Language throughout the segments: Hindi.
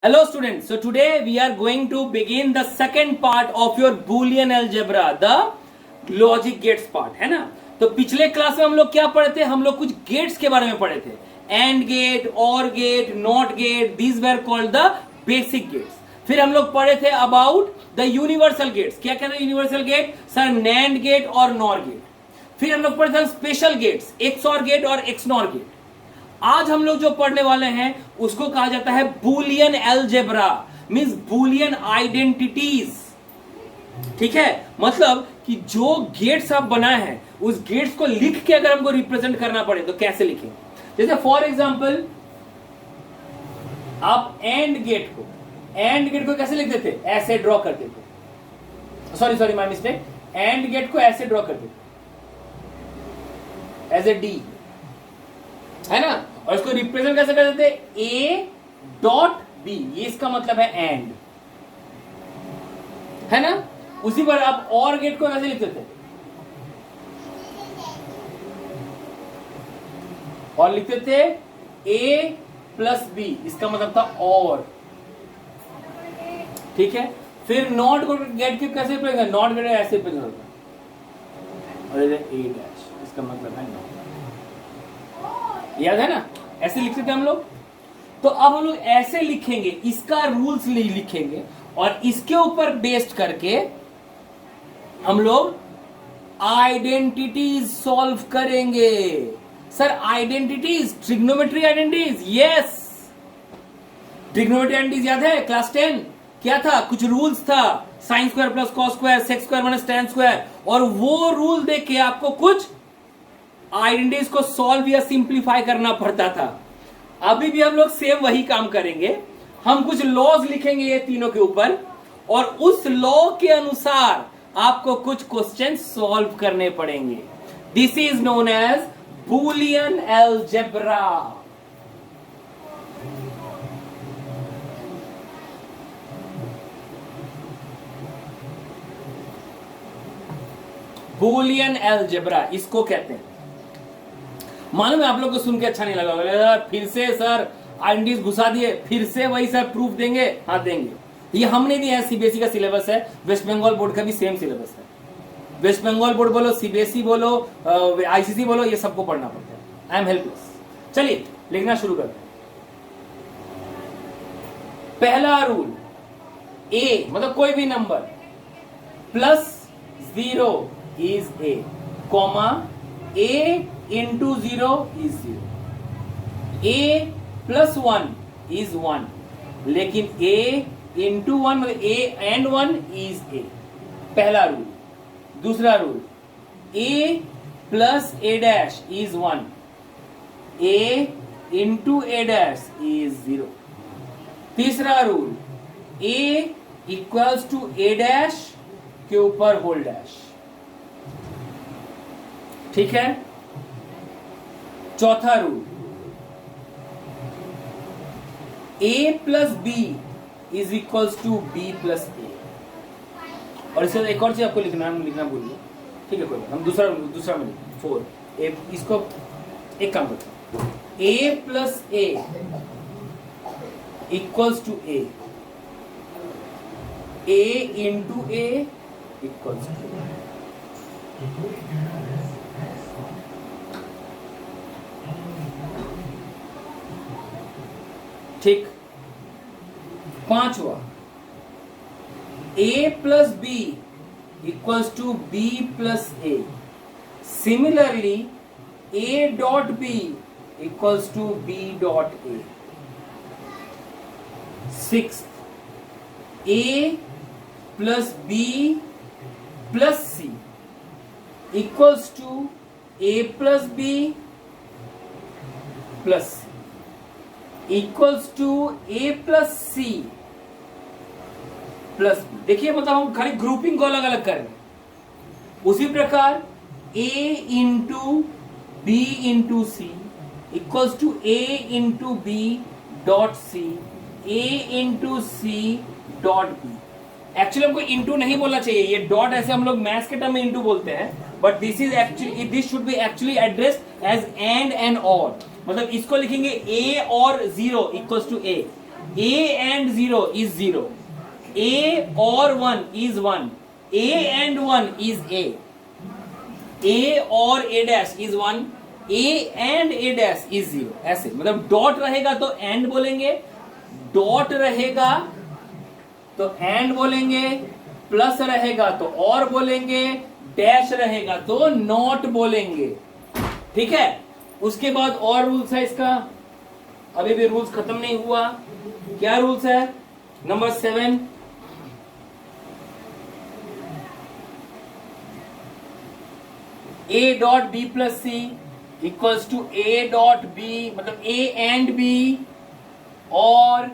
Hello students, so today we are going to begin the second part of your Boolean algebra, the logic gates part, है ना। तो पिछले क्लास में हम लोग क्या पढ़े थे, हम लोग कुछ गेट्स के बारे में पढ़े थे। AND gate, OR gate, NOT gate, these were called the basic gates। फिर हम लोग पढ़े थे अबाउट द यूनिवर्सल गेट्स। क्या कहते हैं universal gate? Sir NAND gate और नॉर गेट। फिर हम लोग पढ़े थे स्पेशल गेट्स, एक्सऑर गेट और एक्सनॉर गेट। आज हम लोग जो पढ़ने वाले हैं उसको कहा जाता है Boolean algebra, means Boolean identities. ठीक है, मतलब कि जो गेट्स आप बनाए हैं उस गेट्स को लिख के अगर हमको रिप्रेजेंट करना पड़े तो कैसे लिखें। जैसे फॉर एग्जांपल आप एंड गेट को कैसे लिखते थे? ऐसे ड्रॉ करते थे। Sorry my mistake. AND gate को ऐसे ड्रॉ करते थे, एज ए डी, है ना। और इसको रिप्रेजेंट कैसे करते थे? ए डॉट बी, ये इसका मतलब है एंड, है ना। उसी पर आप और गेट को कैसे लिखते थे? और लिखते थे ए प्लस बी, इसका मतलब था और। ठीक है। फिर नॉट गेट के कैसे रिप्रेजेंट? नॉट गेट ऐसे रिप्रेजेंट होता, और ए डैश, इसका मतलब है नॉट। याद है ना, ऐसे लिखते थे हम लोग। तो अब हम लोग ऐसे लिखेंगे, इसका रूल्स लिखेंगे और इसके ऊपर बेस्ड करके हम लोग आइडेंटिटीज सॉल्व करेंगे। Sir identities, trigonometry identities, yes. Trigonometry identities याद है क्लास 10? क्या था? कुछ रूल्स था, sine square plus cos square, sec square minus tan square. और वो रूल देख के आपको कुछ आइडेंटिटीज को सॉल्व या सिंप्लीफाई करना पड़ता था। अभी भी हम लोग सेम वही काम करेंगे। हम कुछ लॉज लिखेंगे ये तीनों के ऊपर, और उस लॉ के अनुसार आपको कुछ क्वेश्चन सॉल्व करने पड़ेंगे। This is known as Boolean algebra. Boolean algebra इसको कहते हैं। मालूम है आप लोग को सुन के अच्छा नहीं लगा होगा, फिर से सर आइडेंटिटीज घुसा दिए, फिर से वही सर प्रूफ देंगे। हाँ देंगे, ये हम नहीं दिया है, सीबीएसई का सिलेबस है, वेस्ट बंगाल बोर्ड का भी सेम सिलेबस है। वेस्ट बंगाल बोर्ड बोलो, सीबीएसई बोलो, आईसीसी बोलो, ये सबको पढ़ना पड़ता है। I am helpless. चलिए लिखना शुरू करते हैं। पहला रूल, ए मतलब कोई भी number plus 0 is a, comma a into 0 is 0, a plus 1 is 1, लेकिन a into 1 मतलब a and 1 is a। पहला रूल। दूसरा rule, a plus a dash is 1, a into a dash is 0। तीसरा rule, a equals to a dash के ऊपर होल डैश। ठीक है। चौथा rule, a plus B is equals to B plus A. और इसके एक और चीज आपको लिखना भूल गए। ठीक है, कोई बात, हम दूसरा में लिखें 4 ए। इसको एक काम करते हैं, a plus A equals to A, a into A equals to. ठीक। पांचवा, a plus B equals to B plus A. Similarly a dot B equals to B dot A. Sixth, a plus B plus C equals to a plus B plus C equals to A plus C plus B. देखिए मतलब हम खाली ग्रुपिंग को अलग अलग कर रहे हैं। उसी प्रकार a into B into C equals to A into B dot C, A into C dot B. Actually हमको इंटू नहीं बोलना चाहिए, ये डॉट ऐसे हम लोग मैथ्स के टर्म में इंटू बोलते हैं, but this is actually, this should be actually addressed as AND OR. मतलब इसको लिखेंगे a OR 0 equals to a, A and 0 is 0. A or 1 is 1. A and 1 is A. A और A dash is 1. A and A dash is 0. ऐसे मतलब डॉट रहेगा तो एंड बोलेंगे, डॉट रहेगा तो एंड बोलेंगे, प्लस रहेगा तो और बोलेंगे, डैश रहेगा तो नॉट बोलेंगे। ठीक है, उसके बाद और रूल्स है इसका, अभी भी रूल्स खत्म नहीं हुआ। क्या रूल्स है? Number 7, A dot B plus C equals to A dot B, मतलब A AND B OR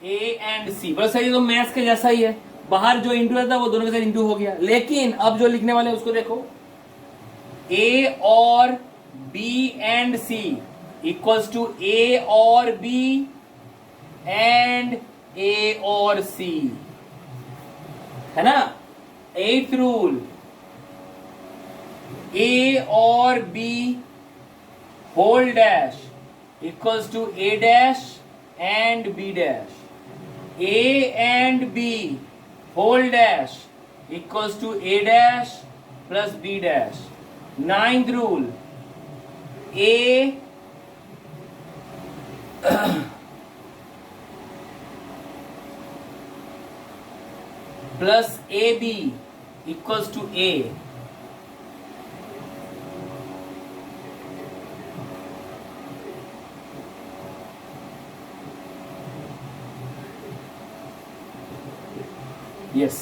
A AND C। बस सही, तो मैथ्स के जैसा ही है, बाहर जो इंटू रहता है वो दोनों के साथ इंटू हो गया। लेकिन अब जो लिखने वाले हैं उसको देखो, A OR B AND C equals to A OR B AND A OR C, है ना। 8th rule, A OR B whole dash equals to A dash AND B dash, A AND B whole dash equals to A dash plus B dash. 9th rule, A plus AB equals to A। Yes.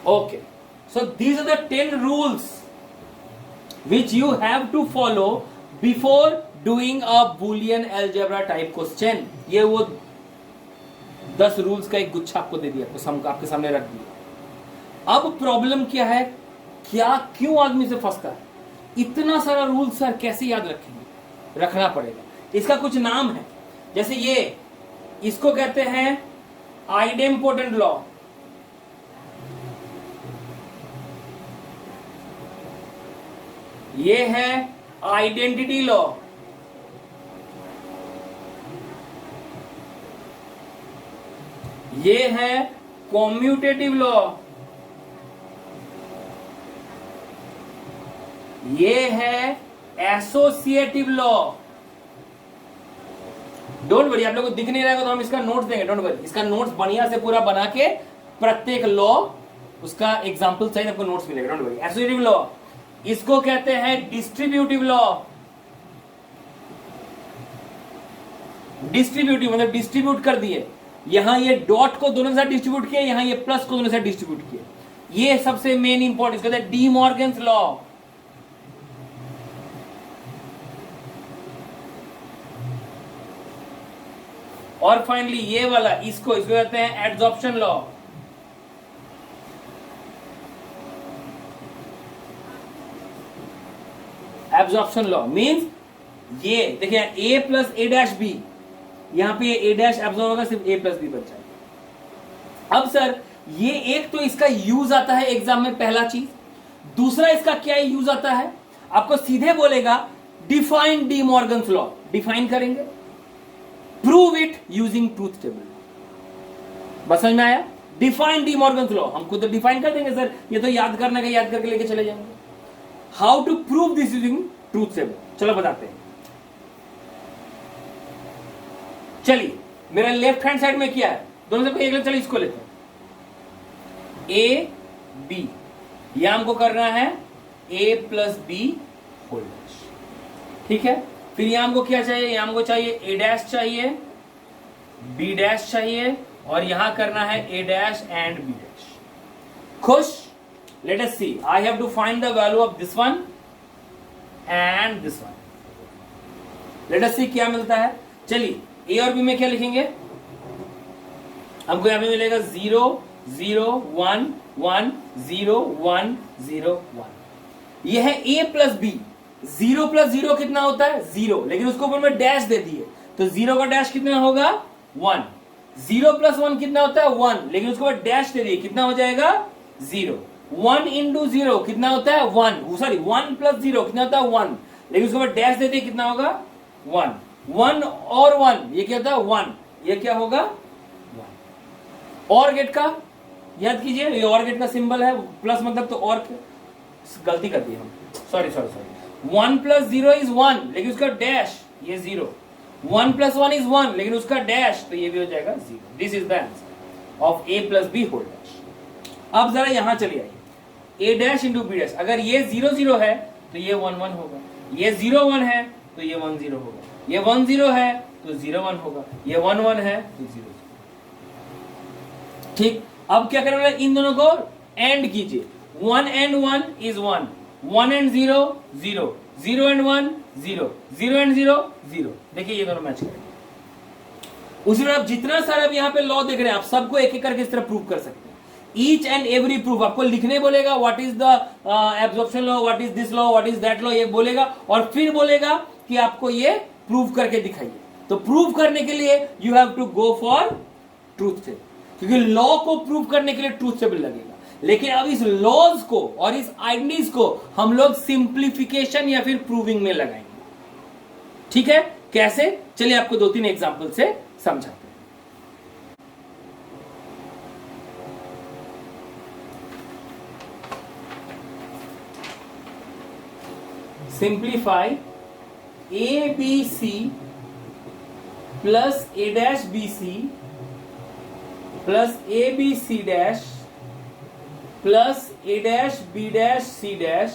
Okay. So these are the 10 rules which you have to follow before doing a Boolean algebra type question. ये वो 10 रूल्स का एक गुच्छा आपको दे दिया, आपके सामने रख दिया। अब प्रॉब्लम क्या है, क्यों आदमी से फंसता है? इतना सारा रूल सर कैसे याद रखेंगे? रखना पड़ेगा। इसका कुछ नाम है, जैसे ये, इसको कहते हैं आइडेम्पोटेंट लॉ। ये है आइडेंटिटी लॉ। ये है कॉम्यूटेटिव लॉ। ये है एसोसिएटिव लॉ। डोंट वरी, आप लोगों को दिख नहीं रहेगा तो हम इसका नोट्स देंगे, डोंट वरी। इसका नोट्स बढ़िया से पूरा बना के प्रत्येक लॉ उसका एग्जांपल सहित आपको नोट्स मिलेगा, डोंट वरी। एसोसिएटिव लॉ, इसको कहते हैं डिस्ट्रीब्यूटिव लॉ। डिस्ट्रीब्यूटिव मतलब डिस्ट्रीब्यूट कर दिए, यहां ये डॉट को दोनों के साथ डिस्ट्रीब्यूट किया, यहां ये प्लस को दोनों के साथ डिस्ट्रीब्यूट किया। ये सबसे मेन इंपॉर्टेंट, कहते हैं डी मॉर्गन्स लॉ। और फाइनली ये वाला, इसको कहते हैं adsorption law. Absorption law means ये देखिए, ए प्लस ए डैश बी, यहां पे ए डैश एब्जॉर्ब होगा, सिर्फ ए प्लस बी बच जाएगा। अब सर ये एक तो इसका यूज आता है एग्जाम में, पहला चीज। दूसरा इसका क्या यूज आता है, आपको सीधे बोलेगा define De Morgan's law. Define करेंगे, prove it using truth table. बस समझ में आया? डिफाइन डी मॉर्गन्स लॉ, हम खुद तो डिफाइन कर देंगे सर, ये तो याद करने का, याद करके लेके चले जाएंगे। How to prove this using truth table, चलो बताते हैं। चलिए, मेरा लेफ्ट हैंड साइड में क्या है, दोनों से कोई एक, चलिए इसको लेते हैं। ए बी, यह हमको करना है A plus B whole dash, ठीक है। फिर यहां हमको क्या चाहिए, यहां हमको चाहिए ए डैश चाहिए, बी डैश चाहिए, और यहां करना है A dash and B dash. खुश? Let us see, I have to find the value of this one and this one. Let us see क्या मिलता है। चलिए, ए और बी में क्या लिखेंगे, हमको यहां पे मिलेगा 0 0 1 1 0 1 0 1। यह है ए प्लस बी। 0 प्लस 0 कितना होता है, 0, लेकिन उसको ऊपर में डैश दे दिए, तो 0 का डैश कितना होगा, 1। 0 प्लस 1 कितना होता है, 1, लेकिन उसके बाद डैश दे दिए, कितना हो जाएगा, 0। 1 इंटू 0 कितना होता है, 1, सॉरी 1 प्लस 0 कितना होता है, 1, लेकिन उसके बाद डैश दे दिए, कितना होगा, 1। 1 और 1 ये क्या होता है 1, ये क्या होगा 1। और गेट का याद कीजिए, ये और गेट का सिंबल है, प्लस मतलब तो और, गलती कर दी हम, सॉरी 1 + 0 इज 1 लेकिन उसका डैश ये 0, 1 + 1 इज 1 लेकिन उसका डैश तो ये भी हो जाएगा 0। This is the answer of a + b whole dash. अब जरा यहां चलिए आइए, a dash into b dash, अगर ये 0 0 है तो ये 1 1 होगा, ये 0 1 है तो ये 1 0 होगा, ये 1 0 है तो 0 1 होगा, ये 1 1 है तो 0 0। ठीक, अब क्या करना है, इन दोनों को एंड कीजिए, 1 and 1 is 1, 1 and 0 0, 0 and 1 0, 0 and 0 0। देखिए ये दोनों मैच करेंगे। उसी तरह आप जितना सारा यहाँ पे लॉ देख रहे हैं आप सबको एक एक करके इस तरह प्रूव कर सकते हैं। ईच एंड एवरी प्रूफ आपको लिखने बोलेगा, what is the absorption law, what is this law, what is that law, ये बोलेगा और फिर बोलेगा कि आपको ये प्रूव करके दिखाइए। तो प्रूव करने के लिए you have to go for truth table, क्योंकि लॉ को प्रूव करने के लिए ट्रूथ टेबल लगेगा। लेकिन अब इस लॉज को और इस आइडेंटिटीज को हम लोग सिंप्लीफिकेशन या फिर प्रूविंग में लगाएंगे। ठीक है, कैसे, चलिए आपको 2-3 एग्जांपल से समझाते हैं। Simplify ABC plus A-BC plus ABC dash plus A-B-C dash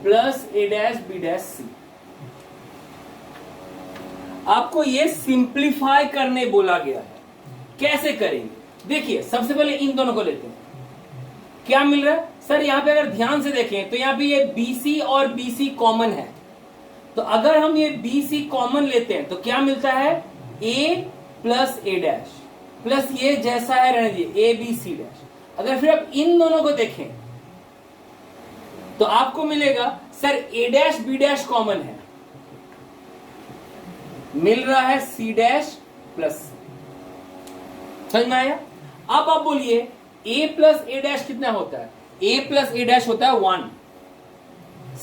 plus A-B-C। आपको ये सिंप्लीफाई करने बोला गया है, कैसे करेंगे? देखिए सबसे पहले इन दोनों को लेते हैं, क्या मिल रहा है सर? यहां पे अगर ध्यान से देखें तो यहां पे ये BC और BC कॉमन है, तो अगर हम ये BC कॉमन लेते हैं तो क्या मिलता है, A plus A dash plus ये जैसा है रहने दीजिए ABC डैश। अगर फिर आप इन दोनों को देखें तो आपको मिलेगा sir A dash B dash common है, मिल रहा है C डैश प्लस, समझ में आया? अब आप बोलिए A प्लस A डैश कितना होता है? A प्लस A डैश होता है 1,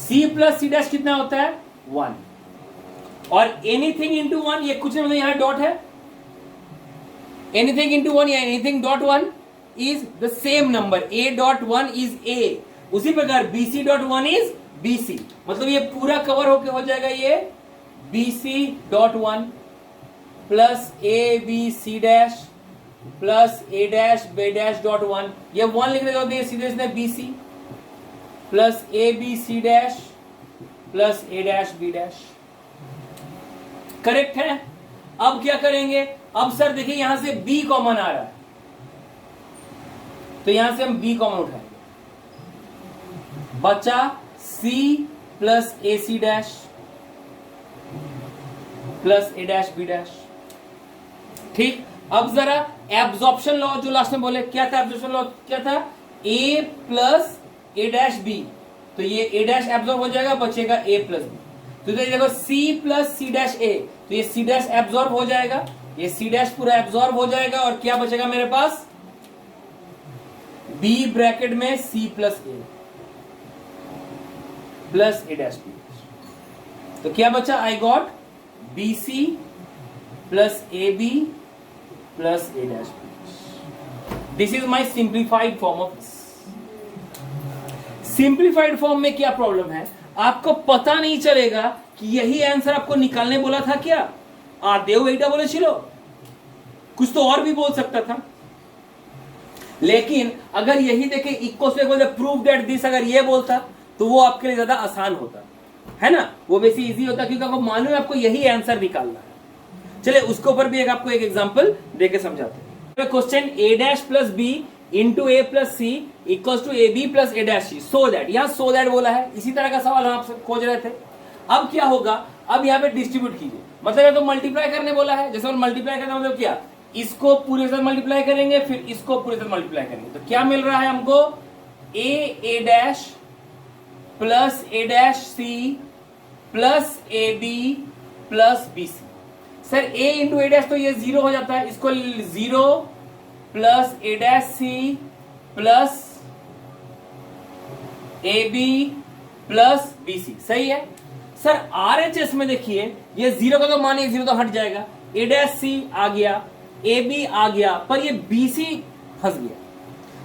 C प्लस C डैश कितना होता है 1, और एनीथिंग इंटू 1 ये कुछ नहीं, मतलब यहां डॉट है, एनीथिंग इंटू 1 या anything dot 1 is the same number, A dot 1 is A। उसी प्रकार BC डॉट 1 इज BC, मतलब ये पूरा कवर होके हो जाएगा ये BC dot 1 plus ABC dash plus A dash B dash dot 1, ये 1 लिखने के बाद सीधे इसने BC plus ABC dash plus A dash B dash. Correct है? अब क्या करेंगे? अब सर देखिए यहां से B कॉमन आ रहा है, तो यहां से हम B कॉमन उठाएंगे, बचा C plus AC dash plus A dash B dash. ठीक, अब जरा एब्जॉर्प्शन लॉ जो लास्ट में बोले, क्या था एब्जॉर्प्शन लॉ? क्या था? A plus A dash B, तो ये A डैश एब्जॉर्ब हो जाएगा, बचेगा A प्लस B। तो देखो C plus C dash A, तो ये C डैश एब्जॉर्ब हो जाएगा, ये C डैश पूरा एब्जॉर्ब हो जाएगा, और क्या बचेगा मेरे पास? B ब्रैकेट में C plus A plus A dash B। तो क्या बचा? I got BC plus AB plus A dash B। This is my simplified form of this. Simplified form में क्या प्रॉब्लम है? आपको पता नहीं चलेगा कि यही आंसर आपको निकालने बोला था क्या, आदेव एटा बोले छिलो, कुछ तो और भी बोल सकता था। लेकिन अगर यही देखे इक्वल प्रूव दैट दिस, अगर ये बोलता तो वो आपके लिए ज्यादा आसान होता है ना, वो वैसे इजी होता, क्योंकि आपको मालूम है आपको यही आंसर निकालना है। चलिए उसके ऊपर भी आपको एक एग्जांपल देके समझाते हैं। Question A dash plus B into A plus C equal to AB plus A dash C, so that, यहां सो दैट बोला है, इसी तरह का सवाल हम आपसे खोज रहे थे। अब क्या होगा? अब यहाँ पे डिस्ट्रीब्यूट कीजिए, मतलब ये तो मल्टीप्लाई करने बोला है, जैसे मल्टीप्लाई करना मतलब क्या, इसको पूरे साथ मल्टीप्लाई करेंगे फिर इसको पूरे साथ मल्टीप्लाई करेंगे, तो क्या मिल रहा है हमको? A dash plus A dash C plus AB plus BC। Sir A into A dash तो ये 0 हो जाता है, इसको 0 plus A dash C plus AB plus BC, सही है। सर RHS में देखिए ये जीरो का तो मानिए जीरो तो हट जाएगा, ए डैश सी आ गया, ए बी आ गया, पर ये बी सी फंस गया,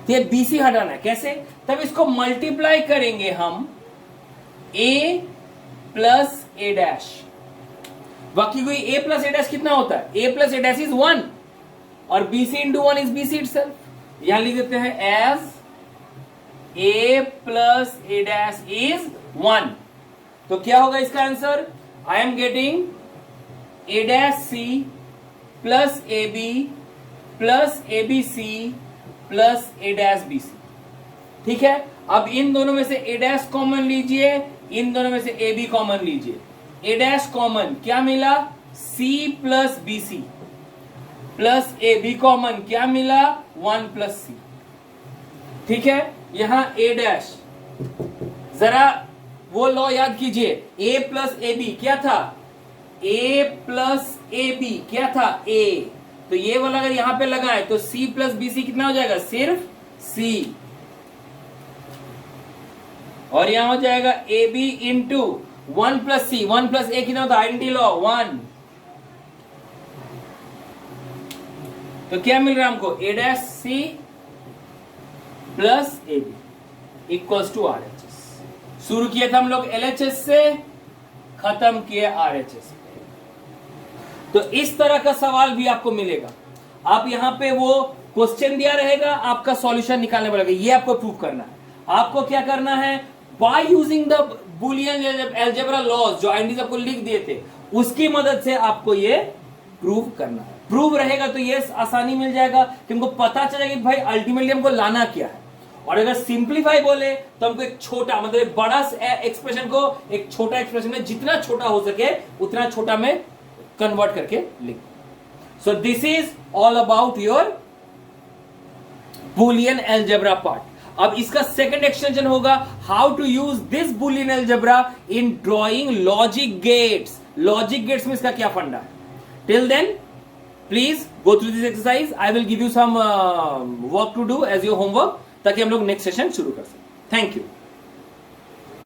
तो ये बी सी हटाना है। कैसे? तब इसको मल्टीप्लाई करेंगे हम ए प्लस ए डैश। बाकी कोई ए प्लस ए डैश कितना होता है? A plus A dash is 1 और B C into 1 is B C itself. यहां लिख देते हैं as A plus A dash is 1। तो क्या होगा इसका answer? I am getting A dash C plus A B plus A B C plus A dash B C. ठीक है, अब इन दोनों में से ए डैश कॉमन लीजिए, इन दोनों में से ए बी कॉमन लीजिए। ए डैश कॉमन क्या मिला? C plus B C plus A B common क्या मिला? 1 प्लस सी। ठीक है, यहां ए डैश, जरा वो लॉ याद कीजिए, ए प्लस ए बी क्या था? ए प्लस ए बी क्या था? ए। तो ये वाला अगर यहां पे लगाए तो सी प्लस बी सी कितना हो जाएगा? सिर्फ सी। और यहां हो जाएगा A B into 1 plus C. 1 plus A कितना होता है? Identity law 1। तो क्या मिल रहा है हमको? A dash C plus A B equals to RHS। शुरू किया था हम लोग LHS से, खत्म किए RHS। तो इस तरह का सवाल भी आपको मिलेगा। आप यहां पे वो क्वेश्चन दिया रहेगा, आपका सॉल्यूशन निकालने पड़ेगा। ये आपको प्रूव करना है। आपको क्या करना है? By using the Boolean algebra laws जो आईएनडीज आपको लिख दिए थे, उसकी मदद से आपको ये प्रूव करना है। प्रूव रहेगा तो ये आसानी मिल जाएगा कि हमको पता चलेगा कि भाई अल्टीमेटली हमको लाना क्या है। और अगर सिंप्लीफाई बोले तो हमको एक छोटा, मतलब बड़ा एक्सप्रेशन को एक छोटा एक्सप्रेशन में जितना छोटा हो सके उतना छोटा में कन्वर्ट करके लिख। So this is all about your Boolean algebra part. अब इसका सेकंड एक्सटेंशन होगा how to use this Boolean algebra in drawing logic gates. Logic gates में इसका क्या फंडा है? Till then please go through this exercise. I will give you some work to do as your homework, ताकि हम लोग नेक्स्ट सेशन शुरू कर सकें। Thank you.